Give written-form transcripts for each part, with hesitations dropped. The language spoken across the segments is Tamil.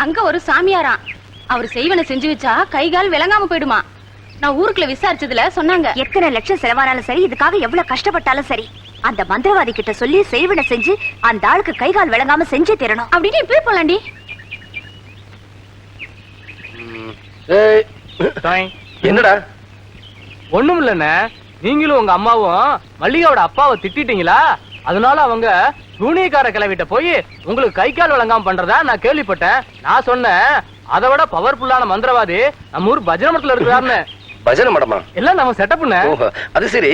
அங்க ஒரு சாமியாரா அவர் செய்வன செஞ்சு வச்சா கை கால் விளங்காம போயிடுமா. நான் ஊருக்குள்ள விசாரிச்சதுல சொன்னாங்க. எத்தனை லட்சம் செலவானாலும் சரி, இதுக்காக எவ்வளவு கஷ்டப்பட்டாலும் சரி, அந்த மந்திரவாதி கிட்ட சொல்லி செய்வன செஞ்சு அந்த ஆளுக்கு கை கால் விளங்காம செஞ்சே தரணும் அப்படின்னு இப்பவே போலாண்டி. என்னடா? ஒண்ணும் இல்லண்ணே, நீங்களும் உங்க அம்மாவும் மல்லிகாவோட அப்பாவை திட்டிட்டீங்களா, அதனால அவங்க யூனிகார கிளவிட்ட போய் உங்களுக்கு கை கால் வழங்காம பண்றதா நான் கேள்விப்பட்டேன். நான் சொன்னேன், அதை விட பவர்ஃபுல்லான மந்திரவாதி நம்ம ஊர் பஜனை மடத்துல இருக்கிறாருன்னு. பஜனை மடமா? எல்லாம் நம்ம செட்டப்னு. அது சரி,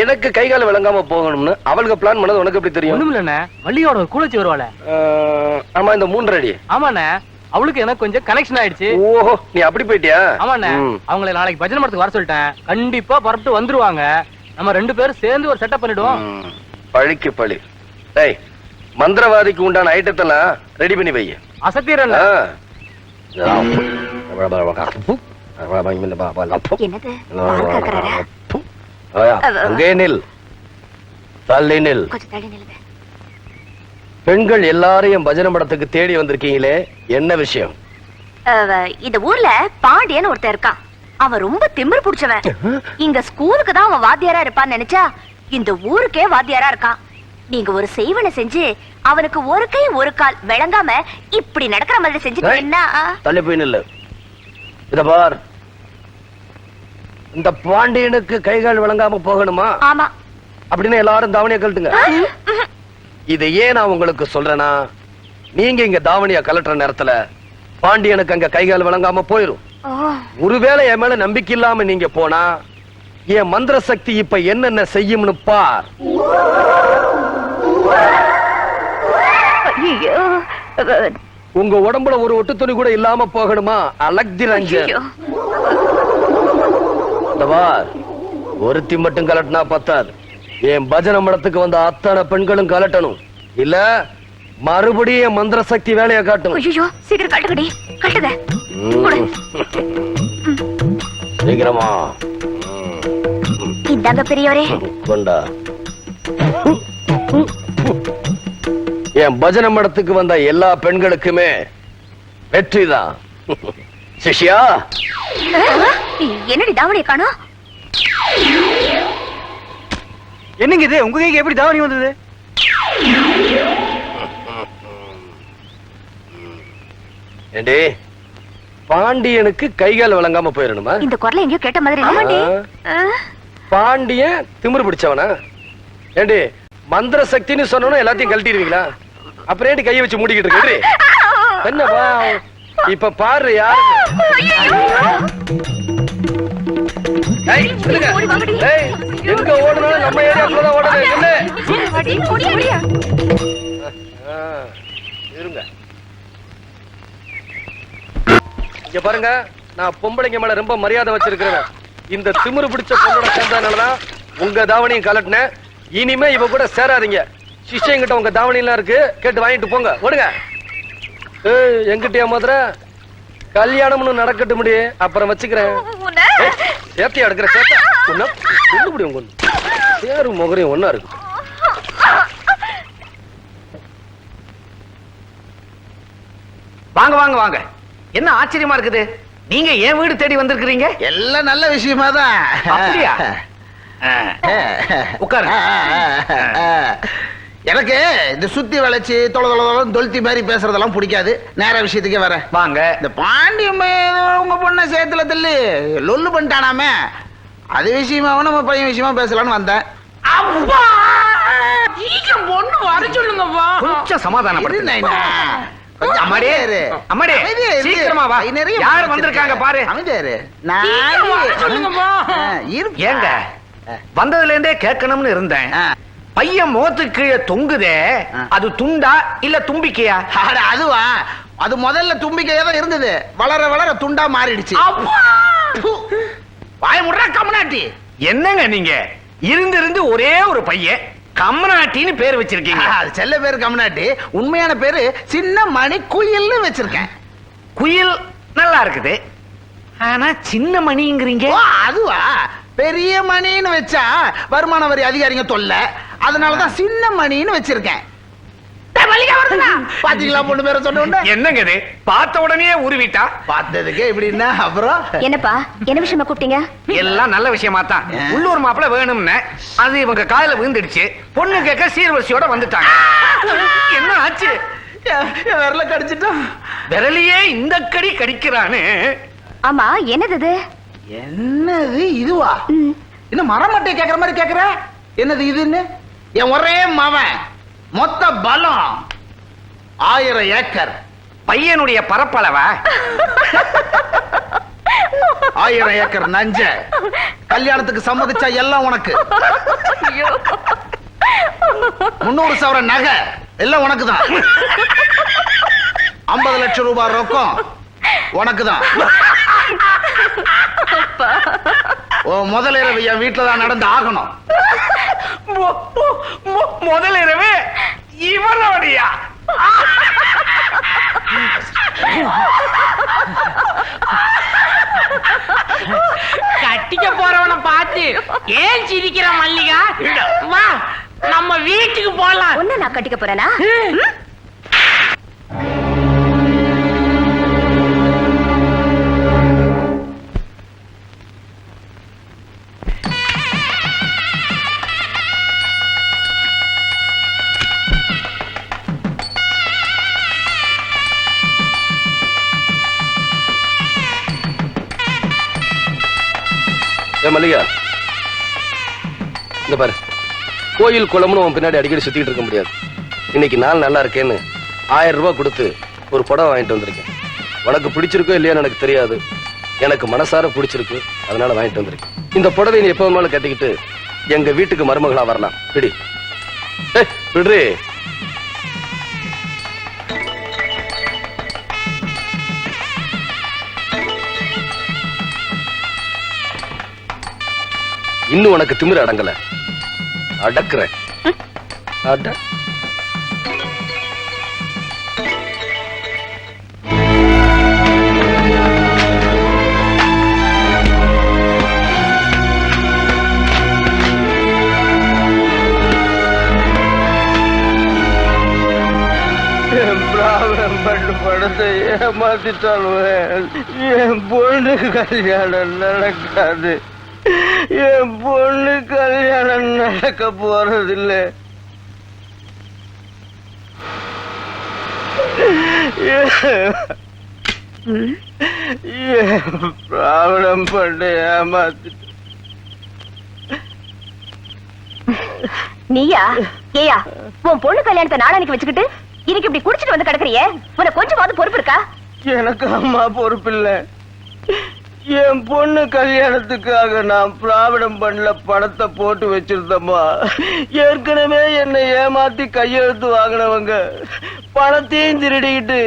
எனக்கு கை கால் விளங்காம போகணும்னு அவளுக்கு பிளான் பண்ணது உனக்கு எப்படி தெரியும்? ஒண்ணும் இல்லண்ணே, மல்லிகாவோட ஒரு கூலச்சி வருவாள. ஆமா, இந்த 3 அடி. ஆமாண்ணே, அவளுக்கு எனக்கு கொஞ்சம் கனெக்ஷன் ஆயிடுச்சு. ஓஹோ, நீ அப்படி போயிட்டியா? ஆமாண்ணே, அவங்களை நாளைக்கு பஜனை மடத்துக்கு வர சொல்லிட்டேன். கண்டிப்பா புறப்பட்டு வந்துருவாங்க. நம்ம 2 பேரும் சேர்ந்து ஒரு செட்டப் பண்ணிடுவோம். பழிக்கு பழி. டேய், மந்திரவாதிக்கு உண்டான ஐட்டத்தெல்லாம் ரெடி பண்ணி வை. அசத்திரன் பெண்கள் எல்லாரையும் பஜனை மடத்துக்கு தேடி வந்திருக்கீங்களே, என்ன விஷயம்? இந்த ஊர்ல பாண்டியன் ஒருத்தன் இருக்கான். அவன் ரொம்ப திமிரு புடிச்சவன். இங்க ஸ்கூலுக்கு தான் அவன் வாத்தியாரா இருப்பான்னு நினைச்சா இந்த ஊருக்கே வாத்தியாரா இருக்கான். நீங்க ஒரு செய்வனை செஞ்சு அவனுக்கு ஒரு கை ஒரு கால் விளங்காம இப்படி நடக்கிற மாதிரி செஞ்சுட்டீங்கன்னா தள்ளி போய் நில்லு. இத பார், இந்த பாண்டியனுக்கு கைகால் விளங்காம போகணுமா? ஆமா. அப்படின்னு எல்லாரும் தாவணியை கழட்டுங்க. இதை ஏன் நான் உங்களுக்கு சொல்றேன்னா, நீங்க இங்க தாவணியா கலட்டுற நேரத்துல பாண்டியனுக்கு அங்க கைகால் விளங்காம போயிரும். ஒருவேளை என் மேல நம்பிக்கை இல்லாம நீங்க போனா என் மந்திர சக்தி இப்ப என்னென்ன செய்யும்னு பார். உங்க உடம்புல ஒரு ஒட்டு துணி கூட இல்லாம போகணுமா? அலக்தி ரஞ்சன், ஒருத்தி மட்டும் கலட்டினா பத்தாது. என் பஜனை மடத்துக்கு வந்த அத்தனை பெண்களும் கலட்டணும். இல்ல மறுபடியும் மந்திர சக்தி வேலையை காட்டும். சீக்கிரம் கட்டுக்கடி, கட்டுங்க. சீக்கிரமா இந்தாங்க பெரியவரே. கொண்டா. என் பஜனை மடத்துக்கு வந்த எல்லா பெண்களுக்குமே வெற்றிதான். சிஷ்யா, என்னடி தாவணியை காணோம்? என்னங்க இது, உங்க கைக்கு எப்படி தாவணி வந்தது? ஏண்டி, பாண்டியனுக்கு கைகால் வழங்காம போயிடணுமா? இந்த குரலை எங்கேயோ கேட்ட மாதிரி. பாண்டியன் திமிரு பிடிச்சவனா? ஏண்டி, மந்திர சக்தின்னு சொன்னோம் எல்லாத்தையும் கழட்டிடுவீங்களா? அப்புறம் ஏண்டி கையை வச்சு மூடிக்கிட்டு இருக்கு? என்னப்பா இப்ப பாரு யாரு? எங்க ஓடுனாலும் நம்ம ஏரியாக்குள்ளதான் ஓடணும். இருங்க, இங்க பாருங்க, நான் பொம்பளைங்க மேல ரொம்ப மரியாதை வச்சிருக்கிறேன். இந்த திமிரு பிடிச்ச பொண்ணோட சேர்ந்ததுனாலதான் உங்க தாவணியும் கலட்டினேன். இனிமே இவ கூட சேராதீங்க. சிஷ்யங்கிட்ட உங்க தாவணி எல்லாம் இருக்கு, கேட்டு வாங்கிட்டு போங்க. ஓடுங்க. எங்கிட்டயா மதுர கல்யாணம்னு நடக்கட்டு முடியே, அப்புறம் வச்சுக்கிறேன். சேத்தியா எடுக்கிற சேத்தா ஒண்ணு முடியும். கொண்டு சேரும் முகரையும் ஒன்னா இருக்கு. வாங்க வாங்க வாங்க. என்ன ஆச்சரியமா இருக்குது, நீங்க ஏன் வீடு தேடி வந்திருக்கிறீங்க? எல்லாம் நல்ல விஷயமா தான். அப்படியா? உட்காரு. எனக்கு இந்த சுத்தி வளைச்சு தொழுத்தி மாதிரி பேசுறதெல்லாம் பிடிக்காது. நேர விஷயத்துக்கே வரேன். வாங்க. இந்த பாண்டியமே உங்க பொண்ணை சேத்துல தள்ளி லொல்லு பண்ணிட்டானாமே, அது விஷயமாவும் நம்ம பையன் விஷயமா பேசலான்னு வந்தேன். பொண்ணு வர சொல்லுங்கப்பா. கொஞ்சம் சமாதானப்படுத்து. யாரு வந்திருக்காங்க பாரு. ஏங்க, வந்ததுல இருந்தே கேட்கணும்னு இருந்தேன். பையன் முகத்துக்கு கீழே தொங்குதே, அது துண்டா இல்ல தும்பிக்கையா? அதுவா, அது முதல்ல தும்பிக்கையா தான் இருந்தது. வளர வளர துண்டா மாறிடுச்சு. வாய முடுறா கம்மநாட்டி. என்னங்க நீங்க இருந்து ஒரே ஒரு பையன் கம்மநாட்டின்னு பேர் வச்சிருக்கீங்க. அது செல்ல பேரு கம்மநாட்டி, உண்மையான பேரு சின்ன மணி குயில்னு வச்சிருக்கேன். குயில் நல்லா இருக்குது, ஆனா சின்ன மணிங்கிறீங்க. அதுவா, பெரிய மணின்னு வச்சா வருமான வரி அதிகாரிங்க தொல்ல, அதனாலதான் சின்ன மணின்னு வச்சிருக்கேன். பாத்தீங்களா பொண்ணு பேரை சொன்ன உடனே? என்னங்க இது பார்த்த உடனே உருவிட்டா? பார்த்ததுக்கே இப்படின்னா அப்புறம் என்னப்பா என்ன விஷயமா கூப்பிட்டீங்க? எல்லாம் நல்ல விஷயமா தான். உள்ளூர் மாப்பிள்ள வேணும்னு அது இவங்க காதுல விழுந்துடுச்சு. பொண்ணு கேட்க சீர்வரிசையோட வந்துட்டாங்க. என்ன ஆச்சு? என் விரல கடிச்சிட்டான். விரலையே இந்த கடி கடிக்கிறானு. ஆமா என்னது இது? என்னது இதுவா? என்ன மரமட்டை கேக்குற மாதிரி கேக்குற? என்னது இதுன்னு? என் ஒரே மவன் மொத்த பலம் 1000 ஏக்கர். பையனுடைய பரப்பளவ 1000 ஏக்கர் நஞ்ச. கல்யாணத்துக்கு சம்மதிச்சா எல்லாம் உனக்கு. 300 சவரன் நகை எல்லாம் உனக்கு தான். 50 லட்சம் ரூபாய் ரொக்கம் உனக்கு தான். முதல் இரவு என் வீட்டுல தான் நடந்து ஆகணும். முதல் இரவு இவனுடைய கட்டிக்க போறவனை பார்த்து ஏன் சிரிக்கிற மல்லிகா? வா நம்ம வீட்டுக்கு போலாம். ஒண்ணு நான் கட்டிக்க போறேனா? மல்லிகா இந்த பாரு, கோயில் குளம்னு உன் பின்னாடி அடிக்கடி சுத்திட்டு இருக்க முடியாது. இன்னைக்கு நாள் நல்லா இருக்கேன்னு 1000 ரூபாய் கொடுத்து ஒரு புடவை வாங்கிட்டு வந்திருக்கேன். உனக்கு பிடிச்சிருக்கோ இல்லையான்னு எனக்கு தெரியாது. எனக்கு மனசார பிடிச்சிருக்கு, அதனால வாங்கிட்டு வந்திருக்கேன். இந்த புடவை நீ எப்ப வேணாலும் கட்டிக்கிட்டு எங்க வீட்டுக்கு மருமகளா வரலாம். பிடி பிடி. இன்னும் உனக்கு திமிரு அடங்கல. அடக்குறேன். அட படத்தை ஏமாத்திட்டாலும் என் பொண்ணு கல்யாணம் நடக்காது. என் பொண்ணு கல்யாணம் நடக்க போறதில்லை. பிராபணம் பண்ண ஏமாத்திட்டு. நீயா? ஏயா உன் பொண்ணு கல்யாணத்தை நாளானிக்கு வச்சுக்கிட்டு இன்னைக்கு இப்படி குடிச்சிட்டு வந்து கிடக்குறியே, உனக்கு கொஞ்சமாவது பொறுப்பு இருக்கா? எனக்கு அம்மா பொறுப்பில்லை. என் பொண்ணு கல்யாணத்துக்காக நான் பிராவிடம் பண்ணல பணத்தை போட்டு வச்சிருந்தம்மா. ஏற்கனவே என்னை ஏமாத்தி கையெழுத்து வாங்கினவங்க பணத்தையும் திருடிக்கிட்டு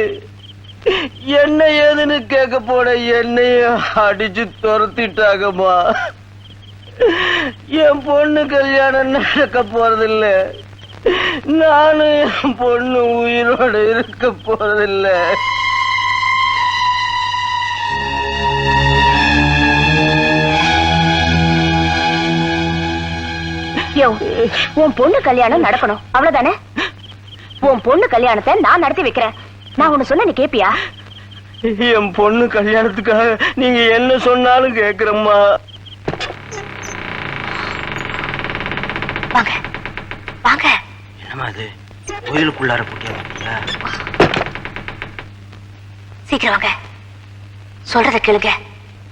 என்ன ஏதுன்னு கேட்க போன என்னையும் அடிச்சு துரத்திட்டாங்கம்மா. என் பொண்ணு கல்யாணம் நடக்க போறதில்ல. நானும் என் பொண்ணு உயிரோட இருக்க போறதில்ல. உன் பொண்ணு கல்யாணம் நடக்கணும், அவ்வளவுதானே? உன் பொண்ணு கல்யாணத்தை நான் நடத்தி வைக்கிறேன். நான் ஒண்ணு சொன்ன நீ கேப்பியா? என் பொண்ணு கல்யாணத்துக்காக நீங்க என்ன சொன்னாலும் கேக்குறம்மா. வாங்க வாங்க. என்னமா அது கோயிலுக்குள்ளார போட்டியா? சீக்கிரம் வாங்க. சொல்றத கேளுங்க.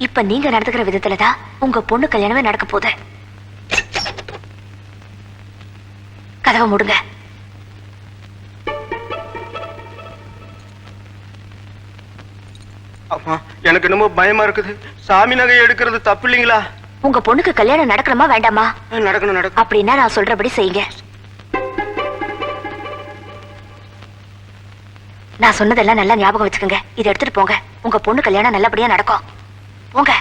இப்ப நீங்க நடந்துக்கிற விதத்துலதான் உங்க பொண்ணு கல்யாணமே நடக்க போகுது. கதவை மூடுங்க. அம்மா, எனக்கு என்னமோ பயமா இருக்குது. சாமி நகை எடுக்கிறது தப்பு இல்லைங்களா? உங்க பொண்ணுக்கு கல்யாணம் நடக்கணுமா வேண்டாமா? நடக்கணும் நடக்கும். அப்படின்னா நான் சொல்றபடி செய்யுங்க. நான் சொன்னதெல்லாம் நல்லா ஞாபகம் வச்சுக்கோங்க. இதை எடுத்துட்டு போங்க. உங்க பொண்ணு கல்யாணம் நல்லபடியா நடக்கும். போங்க.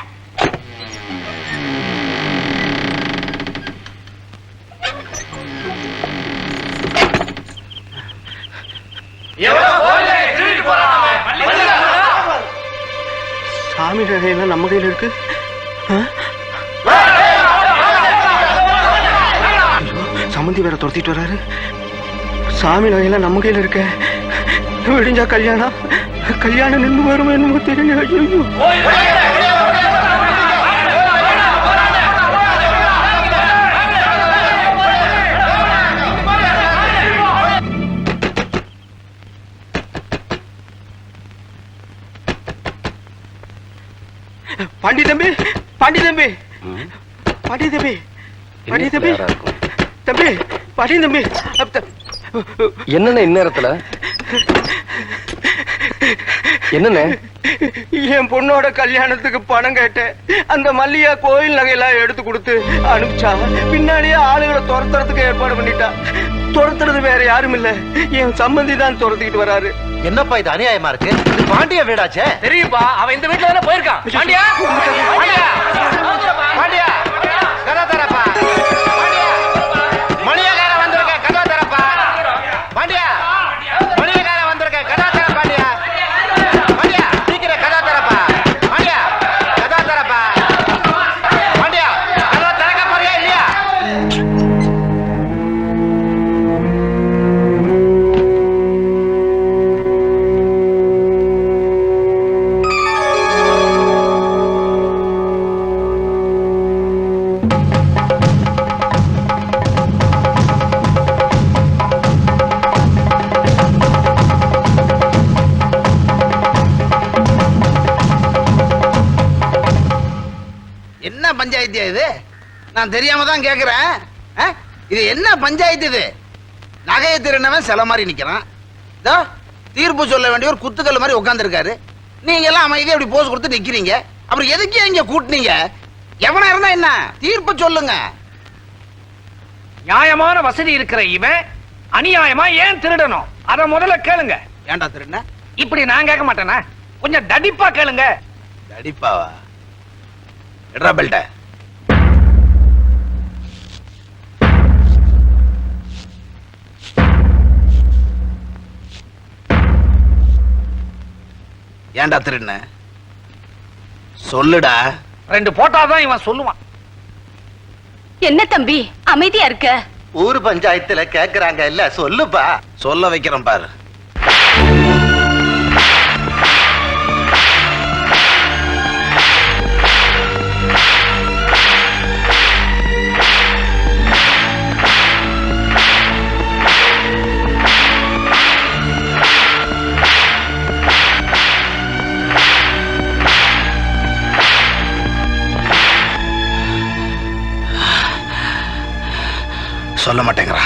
சாமி நகையெல்லாம் நம்ம கையில இருக்கு. சம்மந்தி வேற துரத்திட்டு வராரு. சாமி நகையெல்லாம் நம்ம கையில இருக்க. விடிஞ்சா கல்யாணம் நின்று வருமா என்னமோ தெரியல. ஐயோ பாண்டி தம்பி பாண்டி தம்பி பாண்டி தம்பி பாண்டி தம்பி தம்பி பாண்டி தம்பி என்னண்ணே இந்நேரத்துல என்னண்ணே? என் பொண்ணோட கல்யாணத்துக்கு பணம் கேட்டேன். அந்த மல்லிகா கோயில் நகையெல்லாம் எடுத்து கொடுத்து அனுப்பிச்சா. பின்னாடியே ஆளுகளை துரத்துறதுக்கு ஏற்பாடு பண்ணிட்டா. துரத்துறது வேற யாரும் இல்ல, என் சம்பந்தி தான் துரத்திக்கிட்டு வராரு. என்னப்பா இது அநியாயமா இருக்கு? இது பாண்டிய வீடாச்சே. தெரியும்பா, அவன் இந்த வீட்டுல தானே போயிருக்கான். பாண்டியா பாண்டியா கதா தரப்பா. பாண்டியா மணியக்கார வந்திருக்க, கதா தரப்பா. பாண்டியா மணியக்கார வந்திருக்க, கதா தர. பாண்டியா பாண்டியா சீக்கிரம் கதா தரப்பா. பாண்டியா கதா தரப்பா. பாண்டியா கதா திறக்க போறியா இல்லையா? என்ன பஞ்சாயத்து இது? நான் தெரியாம தான் கேக்குறேன். இது என்ன பஞ்சாயத்து இது? நகையை திருநவன் சில மாதிரி நிக்கிறான். இதோ தீர்ப்பு சொல்ல வேண்டிய ஒரு குத்துக்கல் மாதிரி உட்கார்ந்துருக்காரு. நீங்க எல்லாம் அமைதியா இப்படி போஸ் கொடுத்து நிக்கிறீங்க. அப்புறம் எதுக்கு இங்க கூட்டினீங்க? எவனா இருந்தா என்ன, தீர்ப்பு சொல்லுங்க. நியாயமான வசதி இருக்கிற இவன் அநியாயமா ஏன் திருடணும்? அத முதல்ல கேளுங்க. ஏன்டா திருண்ண? இப்படி நான் கேட்க மாட்டேனா? கொஞ்சம் தடிப்பா கேளுங்க. அடிப்பாவா? எட்ரா பெல்ட்ட. ஏன்டா திருண்ண? சொல்லுடா. 2 போட்டாதான் இவன் சொல்லுவான். என்ன தம்பி அமைதியா இருக்க? ஊர் பஞ்சாயத்துல கேக்குறாங்க இல்ல, சொல்லுப்பா. சொல்ல வைக்கிறேன் பாரு. சொல்ல மாட்டேங்கிறான்.